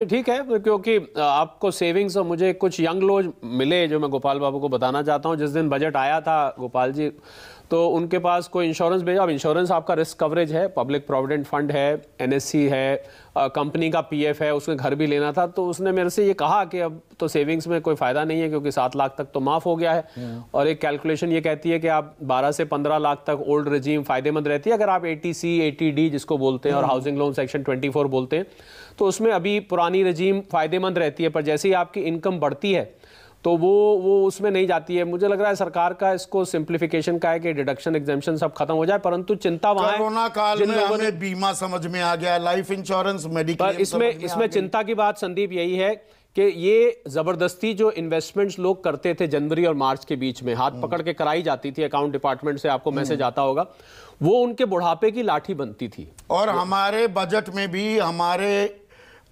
ठीक है, क्योंकि आपको सेविंग्स और मुझे कुछ यंग लोग मिले जो मैं गोपाल बाबू को बताना चाहता हूं। जिस दिन बजट आया था गोपाल जी, तो उनके पास कोई इंश्योरेंस भेजा। अब इंश्योरेंस आपका रिस्क कवरेज है, पब्लिक प्रोविडेंट फंड है, एनएससी है, कंपनी का पीएफ है, उसने घर भी लेना था। तो उसने मेरे से ये कहा कि अब तो सेविंग्स में कोई फ़ायदा नहीं है क्योंकि 7 लाख तक तो माफ़ हो गया है। और एक कैलकुलेशन ये कहती है कि आप 12 से 15 लाख तक ओल्ड रेजीम फ़ायदेमंद रहती है अगर आप 80C 80D जिसको बोलते हैं और हाउसिंग लोन सेक्शन 24 बोलते हैं, तो उसमें अभी पुरानी रेजीम फ़ायदेमंद रहती है। पर जैसे ही आपकी इनकम बढ़ती है तो वो उसमें नहीं जाती है। मुझे लग रहा है सरकार का इसको सिंप्लीफिकेशन का है कि डिडक्शन एग्जेम्पशन सब खत्म हो जाए, परंतु चिंता वहां है। कोरोना काल में हमें बीमा समझ में आ गया, लाइफ इंश्योरेंस, मेडिक्लेम। इसमें चिंता की बात संदीप यही है कि ये जबरदस्ती जो इन्वेस्टमेंट्स लोग करते थे जनवरी और मार्च के बीच में, हाथ पकड़ के कराई जाती थी, अकाउंट डिपार्टमेंट से आपको मैसेज आता होगा, वो उनके बुढ़ापे की लाठी बनती थी। और हमारे बजट में भी, हमारे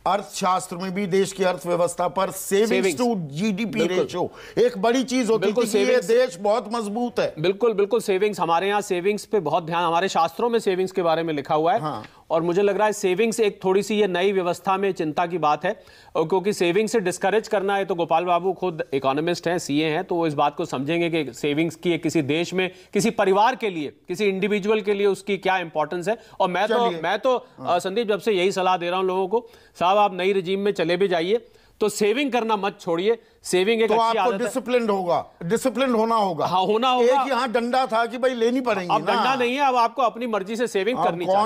अर्थशास्त्र में भी देश की अर्थव्यवस्था पर सेविंग्स टू जीडीपी रेशो एक बड़ी चीज होती थी कि ये देश बहुत मजबूत है। बिल्कुल बिल्कुल, सेविंग्स, हमारे यहाँ सेविंग्स पे बहुत ध्यान, हमारे शास्त्रों में सेविंग्स के बारे में लिखा हुआ है। हाँ। और मुझे लग रहा है सेविंग्स एक थोड़ी सी ये नई व्यवस्था में चिंता की बात है, क्योंकि सेविंग्स से डिस्करेज करना है। तो गोपाल बाबू खुद इकोनॉमिस्ट हैं, सीए हैं, तो वो इस बात को समझेंगे कि सेविंग्स की किसी देश में, किसी परिवार के लिए, किसी इंडिविजुअल के लिए उसकी क्या इंपॉर्टेंस है। और मैं तो संदीप जब से यही सलाह दे रहा हूं लोगों को, साहब आप नई रजीम में चले भी जाइए तो सेविंग करना मत छोड़िए। सेविंग एक अच्छी आदत है। डिसिप्लिन होगा, डिसिप्लिन होना होगा। हाँ, होना होगा। एक यहाँ डंडा था कि भाई लेनी पड़ेगी, अब डंडा नहीं है, अब आपको अपनी मर्जी से सेविंग करनी चाहिए।